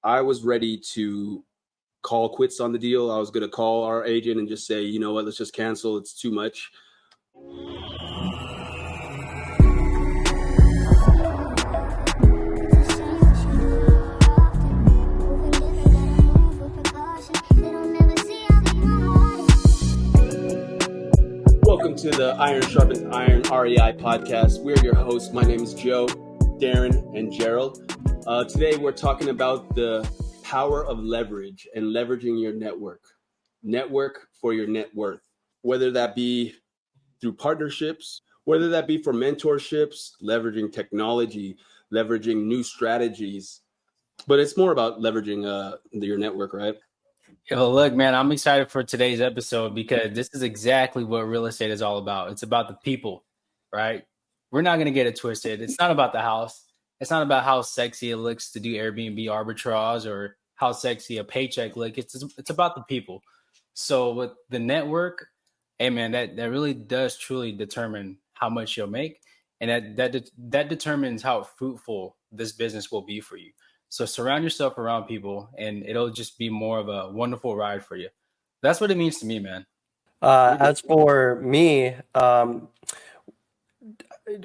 I was ready to call quits on the deal. I was going to call our agent and just say, you know what, let's just cancel. It's too much. Welcome to the Iron Sharpens Iron REI podcast. We're your hosts. My name is Joe, Darren, and Gerald. Today we're talking about the power of leverage and leveraging your network. Network for your net worth, whether that be through partnerships, whether that be for mentorships, leveraging technology, leveraging new strategies. But it's more about leveraging your network, right? Yo, look, man, I'm excited for today's episode because this is exactly what real estate is all about. It's about the people, right? We're not going to get it twisted. It's not about the house. It's not about how sexy it looks to do Airbnb arbitrage or how sexy a paycheck looks. It's about the people. So with the network, hey, man, that really does truly determine how much you'll make. And that determines how fruitful this business will be for you. So surround yourself around people and it'll just be more of a wonderful ride for you. That's what it means to me, man. As for me,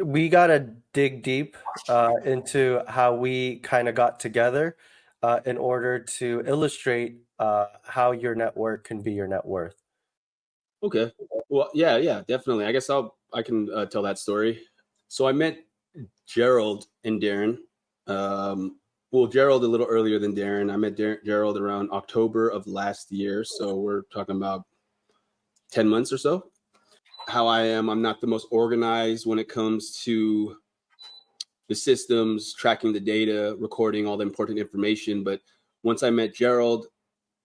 we got to dig deep into how we kind of got together in order to illustrate how your network can be your net worth. Okay. Well, yeah, definitely. I guess I can tell that story. So I met Gerald and Darren. Gerald a little earlier than Darren. I met Gerald around October of last year. So we're talking about 10 months or so. How I'm not the most organized when it comes to the systems, tracking the data, recording all the important information. But once I met Gerald,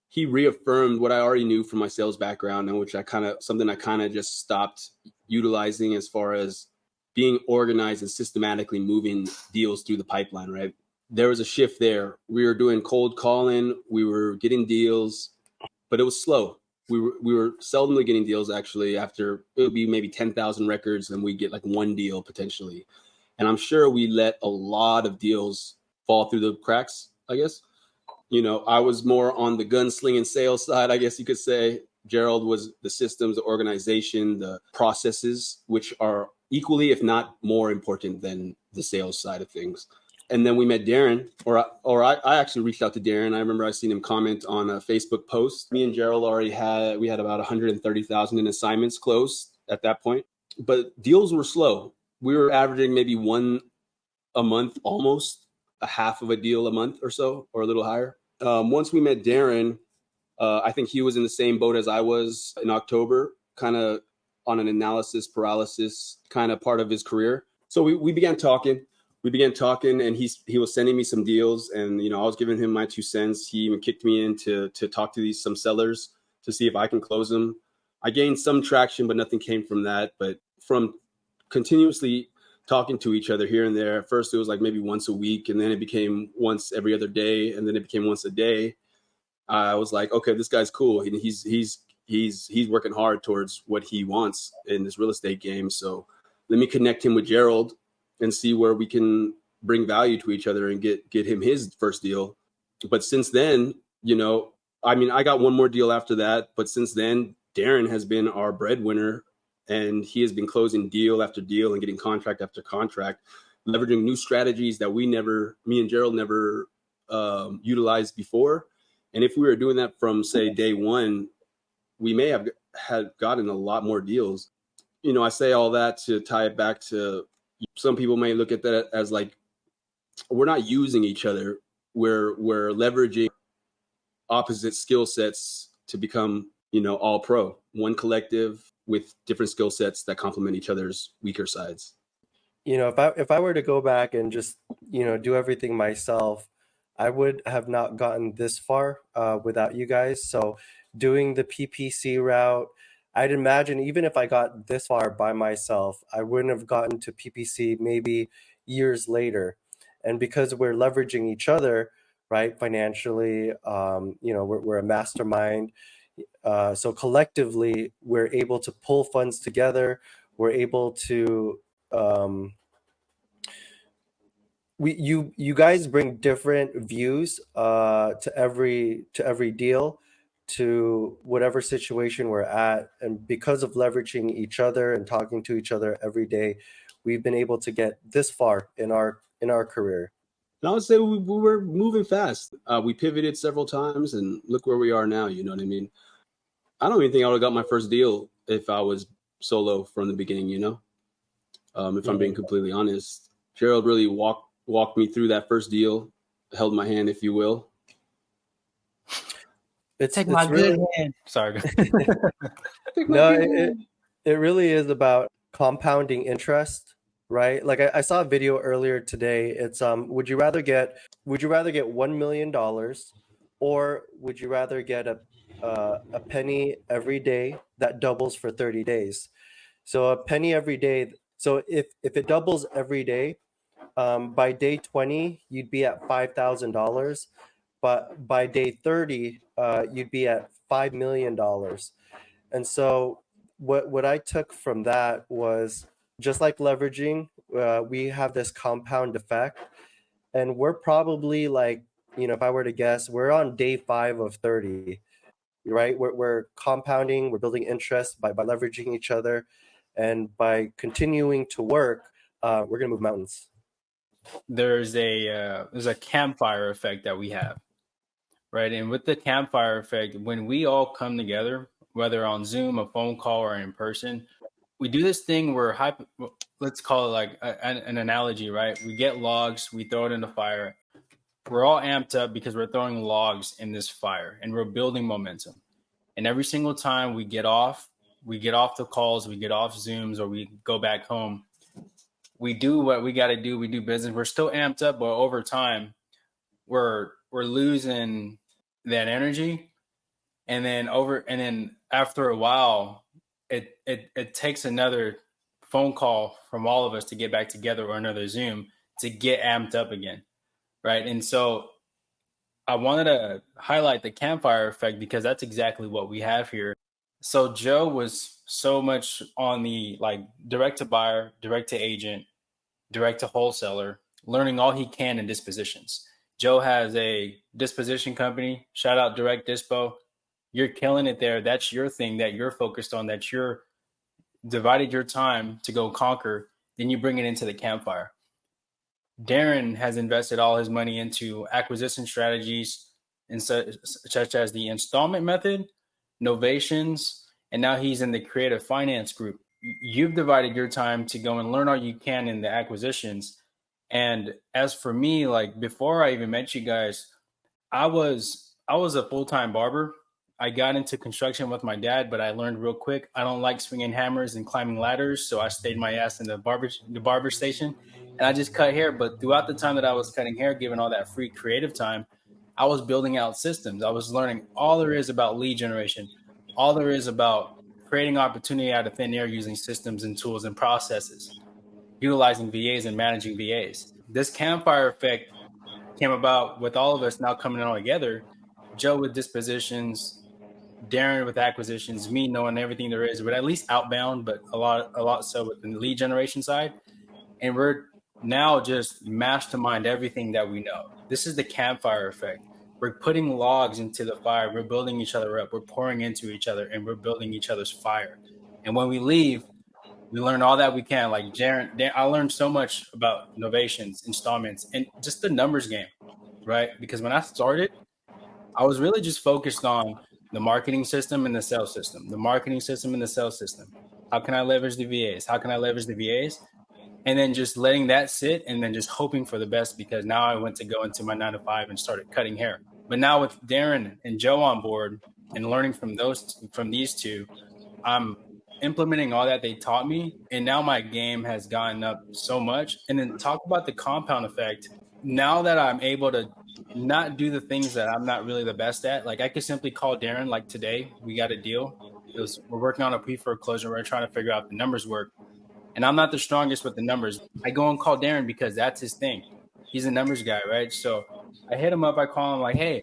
he reaffirmed what I already knew from my sales background, and which I kind of just stopped utilizing as far as being organized and systematically moving deals through the pipeline, right? There was a shift there. We were doing cold calling, we were getting deals, but it was slow. We were seldomly getting deals actually. After it would be maybe 10,000 records and we get like one deal potentially. And I'm sure we let a lot of deals fall through the cracks, I guess. You know, I was more on the gunslinging sales side, I guess you could say. Gerald was the systems, the organization, the processes, which are equally, if not more important than the sales side of things. And then we met Darren, or I actually reached out to Darren. I remember I seen him comment on a Facebook post. Me and Gerald we had about 130,000 in assignments closed at that point, but deals were slow. We were averaging maybe one a month, almost a half of a deal a month or so, or a little higher. Once we met Darren, I think he was in the same boat as I was in October, kind of on an analysis paralysis kind of part of his career. So we began talking. And he was sending me some deals, and I was giving him my 2 cents. He even kicked me in to talk to some sellers to see if I can close them. I gained some traction, but nothing came from that. But from continuously talking to each other here and there, at first it was like maybe once a week, and then it became once every other day, and then it became once a day. I was like, okay, this guy's cool. He's working hard towards what he wants in this real estate game. So let me connect him with Gerald and see where we can bring value to each other and get him his first deal. But since then, I got one more deal after that. But since then, Darren has been our breadwinner, and he has been closing deal after deal and getting contract after contract, leveraging new strategies that me and Gerald never utilized before. And if we were doing that from, say, day one, we may have had gotten a lot more deals. I say all that to tie it back to, some people may look at that as like, we're not using each other. We're leveraging opposite skill sets to become, all pro, one collective with different skill sets that complement each other's weaker sides. If I were to go back and just, do everything myself, I would have not gotten this far without you guys. So doing the PPC route, I'd imagine even if I got this far by myself, I wouldn't have gotten to PPC maybe years later. And because we're leveraging each other, right, financially, we're a mastermind. So collectively, we're able to pull funds together. We're able to you guys bring different views to every deal, to whatever situation we're at, and because of leveraging each other and talking to each other every day, we've been able to get this far in our career. And I would say we were moving fast. We pivoted several times, and look where we are now. You know what I mean? I don't even think I would have got my first deal if I was solo from the beginning. You know, if I'm being completely honest, Gerald really walked me through that first deal, held my hand, if you will. It's my really good hand. Sorry. no, it really is about compounding interest, right? Like I saw a video earlier today. It's would you rather get $1 million, or would you rather get a penny every day that doubles for 30 days? So a penny every day. So if it doubles every day, by day 20 you'd be at $5,000, but by day 30 you'd be at $5 million. And so what I took from that was, just like leveraging, we have this compound effect, and we're probably like, if I were to guess, we're on day 5 of 30, right? We're compounding, we're building interest by leveraging each other, and by continuing to work, we're gonna move mountains. There's a campfire effect that we have, right? And with the campfire effect, when we all come together, whether on Zoom, a phone call, or in person, we do this thing where let's call it like an analogy, right? We get logs, we throw it in the fire. We're all amped up because we're throwing logs in this fire, and we're building momentum. And every single time we get off the calls, we get off Zooms, or we go back home, we do what we got to do. We do business. We're still amped up, but over time, we're losing that energy. And then after a while, it takes another phone call from all of us to get back together, or another Zoom to get amped up again, right? And so I wanted to highlight the campfire effect because that's exactly what we have here. So Joe was so much on the like direct to buyer, direct to agent, direct to wholesaler, learning all he can in dispositions. Joe has a disposition company. Shout out Direct Dispo. You're killing it there. That's your thing that you're focused on, that you're divided your time to go conquer. Then you bring it into the campfire. Darren has invested all his money into acquisition strategies, such as the installment method, novations, and now he's in the creative finance group. You've divided your time to go and learn all you can in the acquisitions. And as for me, like before I even met you guys, I was a full-time barber. I got into construction with my dad, but I learned real quick I don't like swinging hammers and climbing ladders, so I stayed my ass in the barber station, and I just cut hair. But throughout the time that I was cutting hair, given all that free creative time, I was building out systems. I was learning all there is about lead generation, all there is about creating opportunity out of thin air using systems and tools and processes, utilizing VAs and managing VAs. This campfire effect came about with all of us now coming all together. Joe with dispositions, Darren with acquisitions, me knowing everything there is, but at least outbound, but a lot so with the lead generation side. And we're now just mastermind everything that we know. This is the campfire effect. We're putting logs into the fire. We're building each other up. We're pouring into each other, and we're building each other's fire. And when we leave, we learn all that we can. Like Darren, I learned so much about novations, installments, and just the numbers game, right? Because when I started, I was really just focused on the marketing system and the sales system, the marketing system and the sales system. How can I leverage the VAs? How can I leverage the VAs? And then just letting that sit, and then just hoping for the best, because now I went to go into my 9 to 5 and started cutting hair. But now with Darren and Joe on board and learning from these two, I'm implementing all that they taught me. And now my game has gotten up so much. And then talk about the compound effect. Now that I'm able to not do the things that I'm not really the best at, like I could simply call Darren, like today, we got a deal. We're working on a pre-foreclosure. We're trying to figure out if the numbers work. And I'm not the strongest with the numbers. I go and call Darren because that's his thing. He's a numbers guy, right? So I hit him up. I call him like, hey,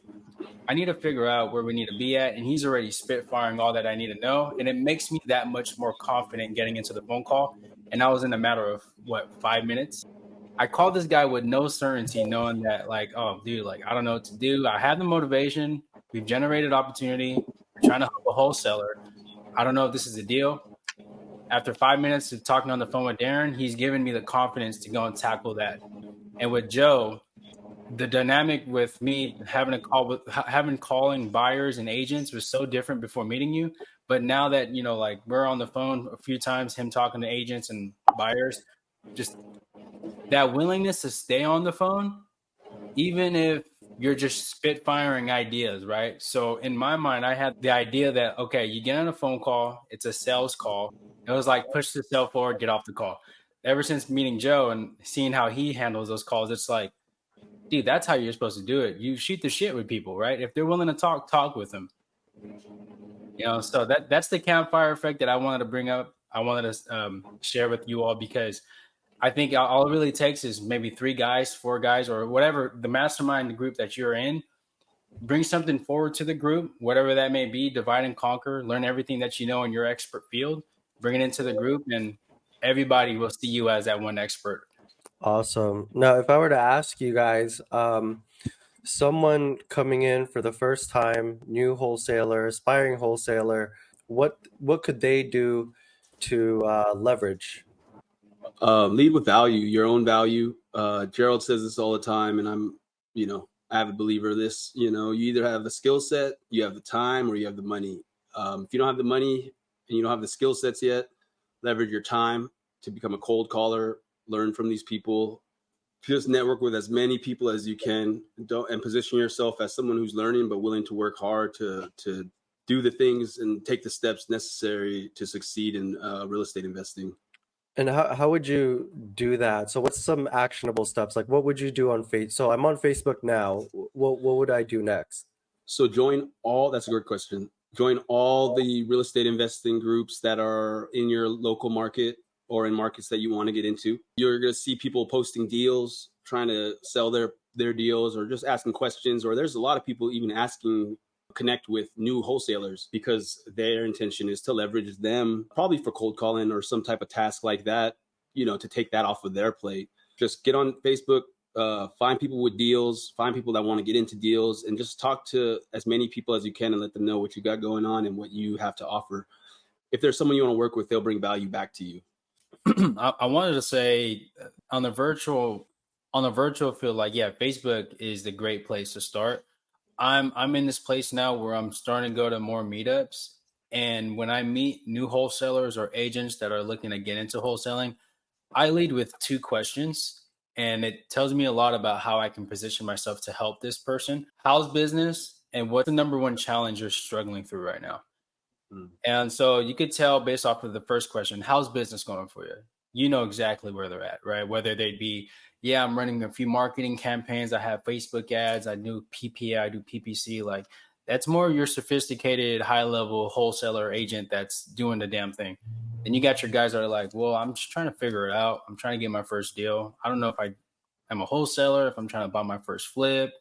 I need to figure out where we need to be at. And he's already spitfiring all that I need to know. And it makes me that much more confident getting into the phone call. And I was in a matter of 5 minutes. I called this guy with no certainty, knowing that like, oh, dude, like I don't know what to do. I have the motivation. We've generated opportunity. We're trying to help a wholesaler. I don't know if this is a deal. After 5 minutes of talking on the phone with Darren, he's given me the confidence to go and tackle that. And with Joe, the dynamic with me having calling buyers and agents was so different before meeting you. But now that, like we're on the phone a few times, him talking to agents and buyers, just that willingness to stay on the phone, even if you're just spitfiring ideas, right? So in my mind, I had the idea that, okay, you get on a phone call, it's a sales call. It was like push the cell forward, get off the call. Ever since meeting Joe and seeing how he handles those calls, it's like, dude, that's how you're supposed to do it. You shoot the shit with people, right? If they're willing to talk with them. So that's the campfire effect that I wanted to bring up. I wanted to share with you all because I think all it really takes is maybe 3 guys, 4 guys, or whatever the mastermind group that you're in. Bring something forward to the group, whatever that may be, divide and conquer, learn everything that you know in your expert field, bring it into the group, and everybody will see you as that one expert. Awesome. Now, if I were to ask you guys, someone coming in for the first time, new wholesaler, aspiring wholesaler, what could they do to leverage? Lead with value, your own value. Gerald says this all the time, and I'm, avid believer of this. You either have the skill set, you have the time, or you have the money. If you don't have the money and you don't have the skill sets yet, leverage your time to become a cold caller, learn from these people, just network with as many people as you can, and position yourself as someone who's learning but willing to work hard to do the things and take the steps necessary to succeed in real estate investing. And how would you do that? So what's some actionable steps? Like what would you do on Facebook? So I'm on Facebook now. What would I do next? So that's a good question. Join all the real estate investing groups that are in your local market or in markets that you want to get into. You're going to see people posting deals, trying to sell their deals, or just asking questions. Or there's a lot of people even connect with new wholesalers because their intention is to leverage them, probably for cold calling or some type of task like that, to take that off of their plate. Just get on Facebook, find people with deals, find people that want to get into deals, and just talk to as many people as you can and let them know what you got going on and what you have to offer. If there's someone you want to work with, they'll bring value back to you. I wanted to say on the virtual field, like, yeah, Facebook is the great place to start. I'm in this place now where I'm starting to go to more meetups. And when I meet new wholesalers or agents that are looking to get into wholesaling, I lead with 2 questions. And it tells me a lot about how I can position myself to help this person. How's business? And what's the number one challenge you're struggling through right now? And so you could tell based off of the first question, how's business going for you? You know exactly where they're at, right? Whether they'd be, yeah, I'm running a few marketing campaigns. I have Facebook ads. I do PPA. I do PPC. Like that's more your sophisticated, high level wholesaler agent that's doing the damn thing. Then you got your guys that are like, well, I'm just trying to figure it out. I'm trying to get my first deal. I don't know if I'm a wholesaler, if I'm trying to buy my first flip.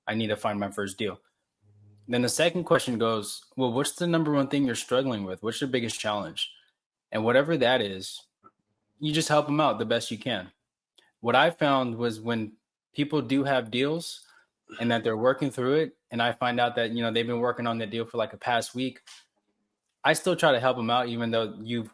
I need to find my first deal. Then the second question goes, well, what's the number one thing you're struggling with? What's your biggest challenge? And whatever that is, you just help them out the best you can. What I found was when people do have deals and that they're working through it, and I find out that, they've been working on that deal for like a past week, I still try to help them out, even though you've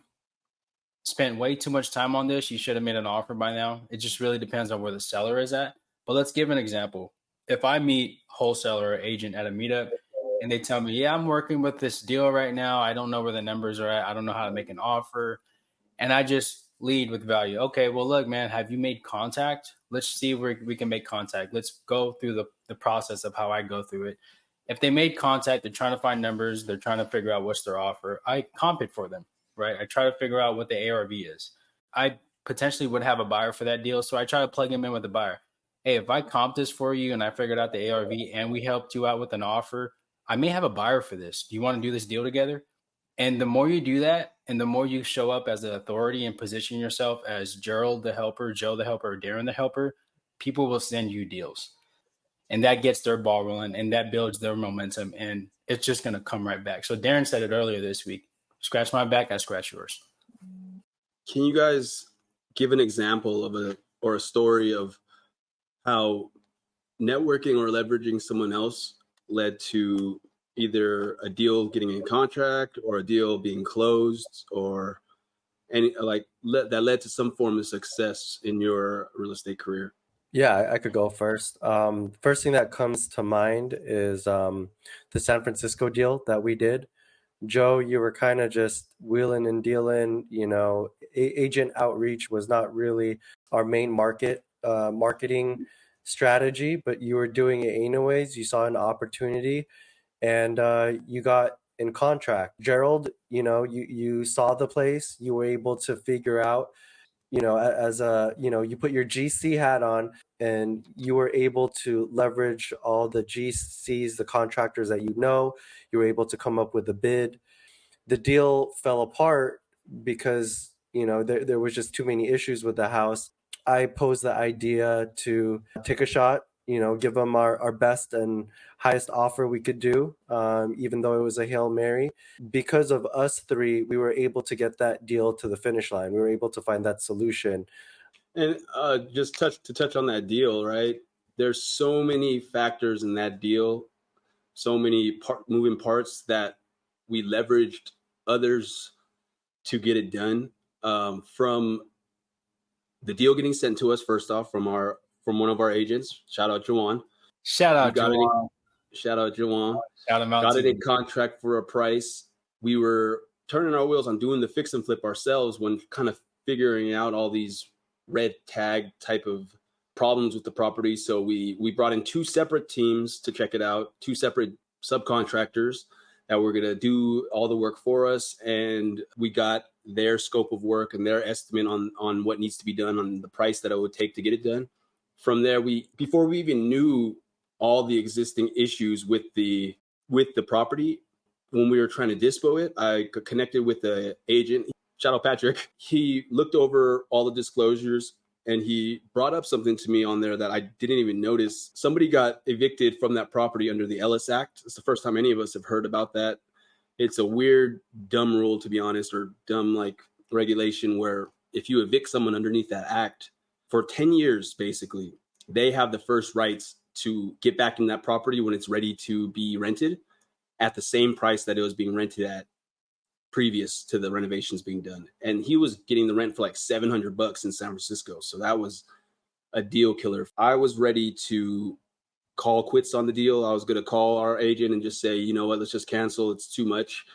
spent way too much time on this. You should have made an offer by now. It just really depends on where the seller is at. But let's give an example. If I meet wholesaler or agent at a meetup and they tell me, yeah, I'm working with this deal right now. I don't know where the numbers are at. I don't know how to make an offer. And I just lead with value. Okay, well, look, man, have you made contact? Let's see where we can make contact. Let's go through the process of how I go through it. If they made contact, they're trying to find numbers. They're trying to figure out what's their offer. I comp it for them, right? I try to figure out what the ARV is. I potentially would have a buyer for that deal. So I try to plug them in with the buyer. Hey, if I comp this for you and I figured out the ARV and we helped you out with an offer, I may have a buyer for this. Do you want to do this deal together? And the more you do that, and the more you show up as an authority and position yourself as Gerald the helper, Joe the helper, or Darren the helper, people will send you deals. And that gets their ball rolling and that builds their momentum. And it's just going to come right back. So Darren said it earlier this week, scratch my back, I scratch yours. Can you guys give an example of or a story of how networking or leveraging someone else led to either a deal getting in contract or a deal being closed, or any that led to some form of success in your real estate career? Yeah, I could go first. First thing that comes to mind is the San Francisco deal that we did. Joe, you were kind of just wheeling and dealing. Agent outreach was not really our main marketing strategy, but you were doing it anyways. You saw an opportunity, and you got in contract. Gerald, you saw the place. You were able to figure out, as you put your GC hat on, and you were able to leverage all the GCs, the contractors that you were able to come up with a bid. The deal fell apart because there was just too many issues with the house. I posed the idea to take a shot, give them our best and highest offer we could do, even though it was a Hail Mary. Because of us three, we were able to get that deal to the finish line. We were able to find that solution. And just to touch on that deal, right? There's so many factors in that deal, so many moving parts that we leveraged others to get it done. From the deal getting sent to us, first off, from one of our agents. Shout out Juwan. Shout out Juwan. Shout out Juwan. Shout him out. Got it in contract for a price. We were turning our wheels on doing the fix and flip ourselves when kind of figuring out all these red tag type of problems with the property. So we brought in two separate teams to check it out, two separate subcontractors that were going to do all the work for us. And we got their scope of work and their estimate on what needs to be done, on the price that it would take to get it done. From there, before we even knew all the existing issues with the property, when we were trying to dispo it, I connected with the agent. Shout out Patrick. He looked over all the disclosures and he brought up something to me on there that I didn't even notice. Somebody got evicted from that property under the Ellis Act. It's the first time any of us have heard about that. It's a weird, dumb rule, to be honest, or dumb regulation where if you evict someone underneath that act for 10 years, basically, they have the first rights to get back in that property when it's ready to be rented at the same price that it was being rented at previous to the renovations being done. And he was getting the rent for like $700 in San Francisco. So that was a deal killer. I was ready to call quits on the deal. I was going to call our agent and just say, you know what, let's just cancel. It's too much.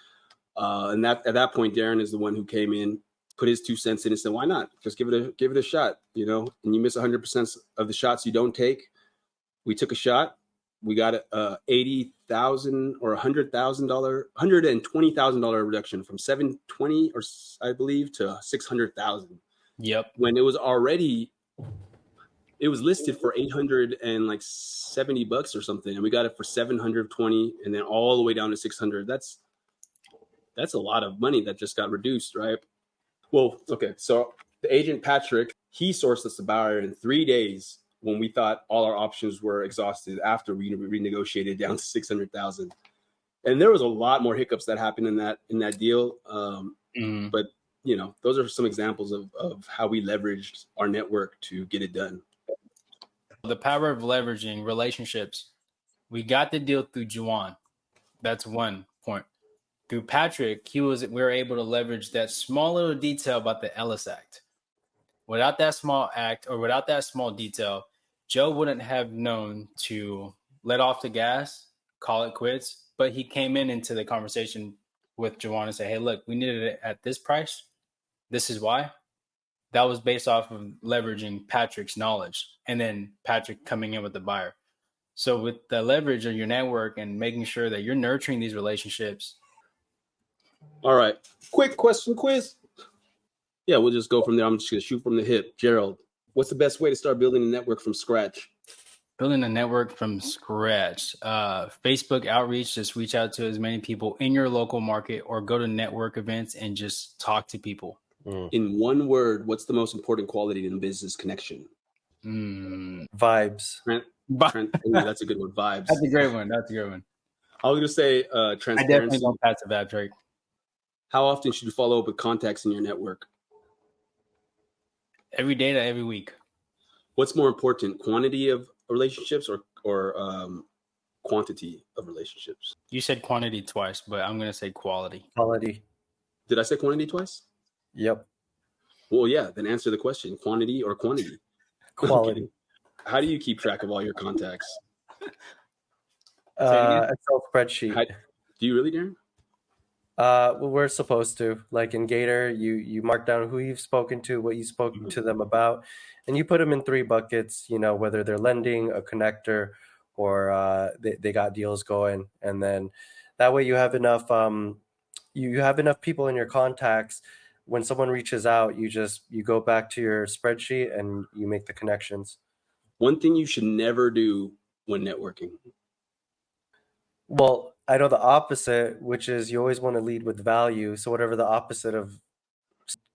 And at that point, Darren is the one who came in, put his 2 cents in and said, why not? Just give it a shot, and you miss 100% of the shots you don't take. We took a shot. We got a $80,000 or $120,000 reduction from $720, or I believe, to $600,000. Yep. When it was listed for $870 or something, and we got it for $720, and then all the way down to $600. That's a lot of money that just got reduced, right? Well, okay. So the agent Patrick, he sourced us a buyer in 3 days when we thought all our options were exhausted after we renegotiated down to $600,000. And there was a lot more hiccups that happened in that deal. But those are some examples of how we leveraged our network to get it done. The power of leveraging relationships. We got the deal through Juwan. That's one point. Through Patrick, we were able to leverage that small little detail about the Ellis Act. Without that small act, or without that small detail, Joe wouldn't have known to let off the gas, call it quits. But he came into the conversation with Juwan and said, hey, look, we needed it at this price. This is why. That was based off of leveraging Patrick's knowledge, and then Patrick coming in with the buyer. So with the leverage of your network and making sure that you're nurturing these relationships. All right. Quick question quiz. Yeah, we'll just go from there. I'm just going to shoot from the hip. Gerald, what's the best way to start building a network from scratch? Building a network from scratch. Facebook outreach, just reach out to as many people in your local market, or go to network events and just talk to people. In one word, what's the most important quality in a business connection? Vibes. Ooh, that's a good one. Vibes. That's a great one. I was going to say transparency. I definitely don't pass the vibe trick. How often should you follow up with contacts in your network? Every day to every week. What's more important, quantity of relationships or quantity of relationships? You said quantity twice, but I'm going to say quality. Quality. Did I say quantity twice? Yep. Well, yeah, then answer the question, quantity or quantity? Quality. Okay. How do you keep track of all your contacts? Say it again? Excel spreadsheet. Do you really, Darren? Well, we're supposed to. Like in Gator, you mark down who you've spoken to, what you spoke to them about, and you put them in 3 buckets. You know, whether they're lending, a connector, or they got deals going, and then that way you have enough. You have enough people in your contacts. When someone reaches out, you go back to your spreadsheet and you make the connections. One thing you should never do when networking. Well, I know the opposite, which is you always want to lead with value. So whatever the opposite of,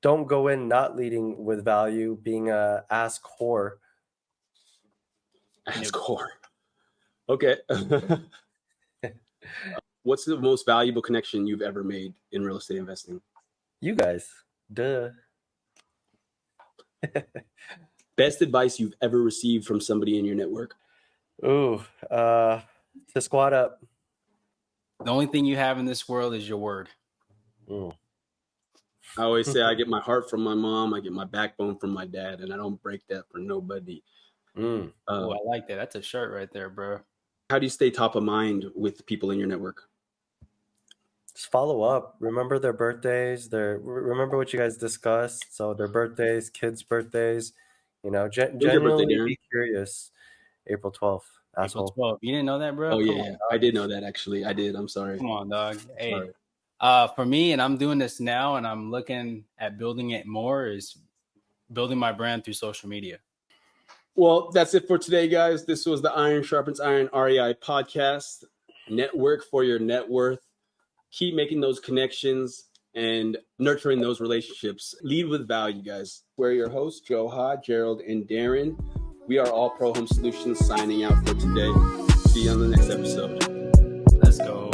don't go in not leading with value, being a ask whore. Ask whore. Okay. What's the most valuable connection you've ever made in real estate investing? You guys. Duh. Best advice you've ever received from somebody in your network? Ooh, to squat up. The only thing you have in this world is your word. Mm. I always say I get my heart from my mom, I get my backbone from my dad, and I don't break that for nobody. Mm. Oh, I like that. That's a shirt right there, bro. How do you stay top of mind with the people in your network? Just follow up. Remember their birthdays. Remember what you guys discussed. So their birthdays, kids' birthdays. You know, When's your birthday, genuinely Darren? be curious. April 12th. April Asshole. 12th. You didn't know that, bro? Oh, Come yeah. on, I did know that, actually. I did. I'm sorry. Come on, dog. Hey, Sorry. for me, and I'm doing this now, and I'm looking at building it more, is building my brand through social media. Well, that's it for today, guys. This was the Iron Sharpens Iron REI podcast. Network for your net worth. Keep making those connections and nurturing those relationships. Lead with value, guys. We're your hosts, Joe Ha, Gerald, and Darren. We are All Pro Home Solutions signing out for today. See you on the next episode. Let's go.